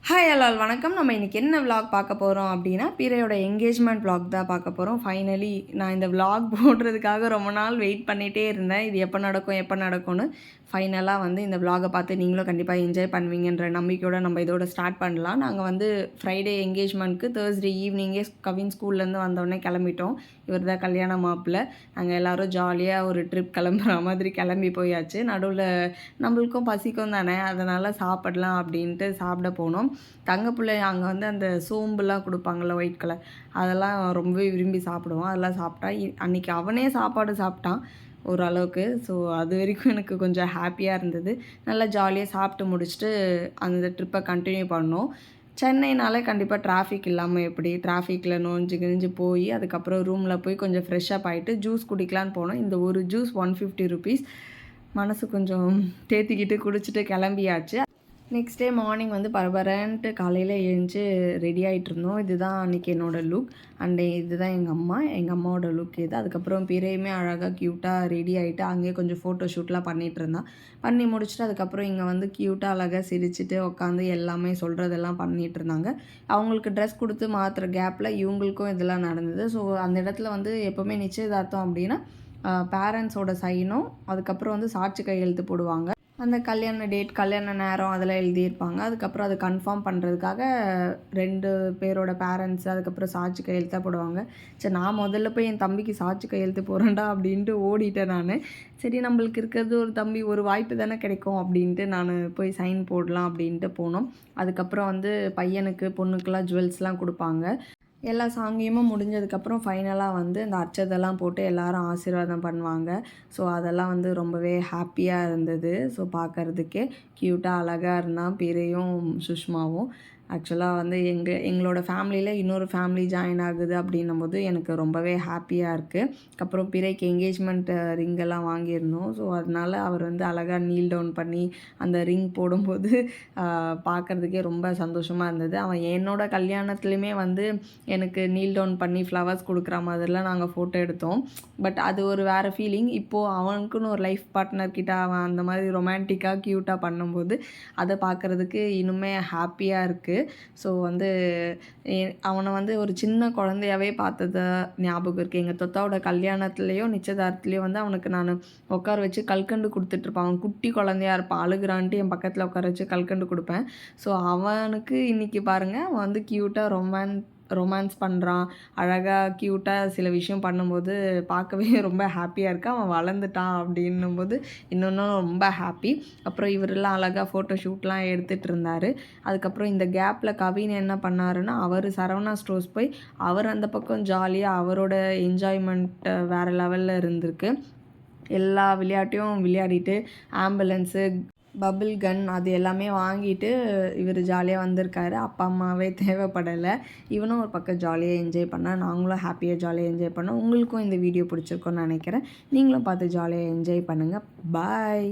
Hi எல்லால் வணக்கம். நம்ம இன்றைக்கி என்ன விலாக் பார்க்க போகிறோம் அப்படின்னா, பிறையோட என்கேஜ்மெண்ட் விலாக் தான் பார்க்க போகிறோம். ஃபைனலி நான் இந்த விலாக் போடுறதுக்காக ரொம்ப நாள் வெயிட் பண்ணிகிட்டே இருந்தேன். இது எப்போ நடக்கும்னு. ஃபைனலாக வந்து இந்த விலாகை பார்த்து நீங்களும் கண்டிப்பாக என்ஜாய் பண்ணுவீங்கன்ற நம்பிக்கையோடு நம்ம இதோட ஸ்டார்ட் பண்ணலாம். நாங்கள் வந்து ஃப்ரைடே என்கேஜ்மெண்ட்க்கு தேர்ஸ்டே ஈவினிங்கே கவின் ஸ்கூல்லேருந்து வந்தோடனே கிளம்பிட்டோம். இவர் தான் கல்யாண மாப்பிள்ளை. நாங்கள் எல்லோரும் ஜாலியாக ஒரு ட்ரிப் கிளம்புற மாதிரி கிளம்பி போயாச்சு. நடுவில் நம்மளுக்கும் பசிக்கும் தானே, அதனால் சாப்பிடலாம் அப்படின்ட்டு சாப்பிட போனோம். தங்கப்பிள்ளை அங்கே வந்து அந்த சோம்புலாம் கொடுப்பாங்கள்ல ஒயிட் கலர், அதெல்லாம் ரொம்பவே விரும்பி சாப்பிடுவான். அதெல்லாம் சாப்பிட்டா அன்றைக்கி அவனே சாப்பாடு சாப்பிட்டான் ஓரளவுக்கு. ஸோ அது வரைக்கும் எனக்கு கொஞ்சம் ஹாப்பியாக இருந்தது. நல்லா ஜாலியாக சாப்பிட்டு முடிச்சுட்டு அந்த ட்ரிப்பை கண்டினியூ பண்ணோம். சென்னைனாலே கண்டிப்பாக டிராஃபிக் இல்லாமல் எப்படி, டிராஃபிக்கில் நொஞ்சு போய் அதுக்கப்புறம் ரூமில் போய் கொஞ்சம் ஃப்ரெஷ்ஷப் ஆகிட்டு ஜூஸ் குடிக்கலான்னு போனோம். இந்த ஒரு ஜூஸ் 150 ருபீஸ். மனசு கொஞ்சம் தேத்திக்கிட்டு குடிச்சிட்டு கிளம்பியாச்சு. நெக்ஸ்ட் டே மார்னிங் வந்து பரபரன்ட்டு காலையில் எழுந்து ரெடி ஆகிட்டு இருந்தோம். இதுதான் அன்றைக்கி என்னோடய லுக். அண்ட் இதுதான் எங்கள் அம்மாவோட லுக் இது. அதுக்கப்புறம் பிறையுமே அழகாக க்யூட்டாக ரெடி ஆகிட்டு அங்கேயே கொஞ்சம் ஃபோட்டோ ஷூட்லாம் பண்ணிகிட்டு இருந்தான். பண்ணி முடிச்சுட்டு அதுக்கப்புறம் இங்கே வந்து க்யூட்டாக அழகாக சிரிச்சுட்டு உட்காந்து எல்லாமே சொல்கிறதெல்லாம் பண்ணிகிட்டு இருந்தாங்க. அவங்களுக்கு ட்ரெஸ் கொடுத்து மாற்றுற கேப்பில் இவங்களுக்கும் இதெல்லாம் நடந்தது. ஸோ அந்த இடத்துல வந்து எப்போவுமே நிச்சயதார்த்தம் அப்படின்னா பேரண்ட்ஸோட சைனும் அதுக்கப்புறம் வந்து சாட்சி கையெழுத்து போடுவாங்க. அந்த கல்யாண டேட், கல்யாண நேரம் அதெல்லாம் எழுதியிருப்பாங்க. அதுக்கப்புறம் அதை கன்ஃபார்ம் பண்ணுறதுக்காக 2 பேரோட பேரண்ட்ஸ் அதுக்கப்புறம் சாட்சி கையெழுத்தாக போடுவாங்க. சரி, நான் முதல்ல போய் என் தம்பிக்கு சாட்சி கையெழுத்து போகிறேன்டா அப்படின்ட்டு ஓடிட்டேன் நான். சரி, நம்மளுக்கு இருக்கிறது ஒரு தம்பி, ஒரு வாய்ப்பு தானே கிடைக்கும் அப்படின்ட்டு நான் போய் சைன் போடலாம் அப்படின்ட்டு போனோம். அதுக்கப்புறம் வந்து பையனுக்கு பொண்ணுக்கெலாம் ஜுவல்ஸ்லாம் கொடுப்பாங்க. எல்லா சாங்கியமும் முடிஞ்சதுக்கப்புறம் ஃபைனலாக வந்து இந்த அர்ச்சதெல்லாம் போட்டு எல்லோரும் ஆசீர்வாதம் பண்ணுவாங்க. ஸோ அதெல்லாம் வந்து ரொம்பவே ஹாப்பியாக இருந்தது. ஸோ பார்க்குறதுக்கே க்யூட்டாக அழகாக இருந்தான் பிறையும் சுஷ்மாவும். ஆக்சுவலாக வந்து எங்களோட ஃபேமிலியில் இன்னொரு ஃபேமிலி ஜாயின் ஆகுது அப்படின்னும்போது எனக்கு ரொம்பவே ஹாப்பியாக இருக்குது. அப்புறம் பிறைக்கு என்கேஜ்மெண்ட் ரிங்கெல்லாம் வாங்கியிருந்தோம். ஸோ அதனால் அவர் வந்து அழகாக நீல் டவுன் பண்ணி அந்த ரிங் போடும்போது பார்க்குறதுக்கே ரொம்ப சந்தோஷமாக இருந்தது. அவன் என்னோடய கல்யாணத்துலேயுமே வந்து எனக்கு நீல் டவுன் பண்ணி ஃப்ளவர்ஸ் கொடுக்குற மாதிரிலாம் நாங்கள் ஃபோட்டோ எடுத்தோம். பட் அது ஒரு வேறு ஃபீலிங். இப்போது அவனுக்குன்னு ஒரு லைஃப் பார்ட்னர்கிட்ட அவன் அந்த மாதிரி ரொமான்டிக்காக க்யூட்டாக பண்ணும்போது அதை பார்க்குறதுக்கு இன்னுமே ஹாப்பியாக இருக்குது. ஸோ வந்து அவனை வந்து ஒரு சின்ன குழந்தையாகவே பார்த்தது ஞாபகம் இருக்குது. எங்கள் தொத்தாவோட கல்யாணத்துலேயோ நிச்சயதார்த்தத்துலேயோ வந்து அவனுக்கு நான் உட்கார வச்சு கல்கண்டு கொடுத்துட்ருப்பான். அவன் குட்டி குழந்தையா இருப்பான். அழுகுறான்ட்டு என் பக்கத்தில் உட்கார வச்சு கல்கண்டு கொடுப்பேன். ஸோ அவனுக்கு இன்றைக்கி பாருங்கள், அவன் வந்து க்யூட்டாக ரொமான்ஸ் பண்ணுறான். அழகாக க்யூட்டாக சில விஷயம் பண்ணும்போது பார்க்கவே ரொம்ப ஹாப்பியாக இருக்குது. அவன் வளர்ந்துட்டான் அப்படின்னும்போது இன்னொன்றும் ரொம்ப ஹாப்பி. அப்புறம் இவரெல்லாம் அழகாக ஃபோட்டோ ஷூட்லாம் எடுத்துகிட்டு இருந்தார். அதுக்கப்புறம் இந்த கேப்பில் கவின் என்ன பண்ணாருன்னா, அவர் சரவணா ஸ்டோர்ஸ் போய் அவர் அந்த பக்கம் ஜாலியாக அவரோட என்ஜாய்மெண்ட் வேறு லெவலில் இருந்திருக்கு. எல்லா விளையாட்டையும் விளையாடிட்டு ஆம்புலன்ஸு, பபிள் கன் அது எல்லாமே வாங்கிட்டு இவர் ஜாலியாக வந்திருக்காரு. அப்பா அம்மாவே தேவைப்படலை. இவனும் ஒரு பக்கம் ஜாலியாக என்ஜாய் பண்ணால் நாங்களும் ஹாப்பியாக ஜாலியாக என்ஜாய் பண்ணோம். உங்களுக்கும் இந்த வீடியோ பிடிச்சிருக்கோன்னு நினைக்கிறேன். நீங்களும் பார்த்து ஜாலியாக என்ஜாய் பண்ணுங்கள். பாய்.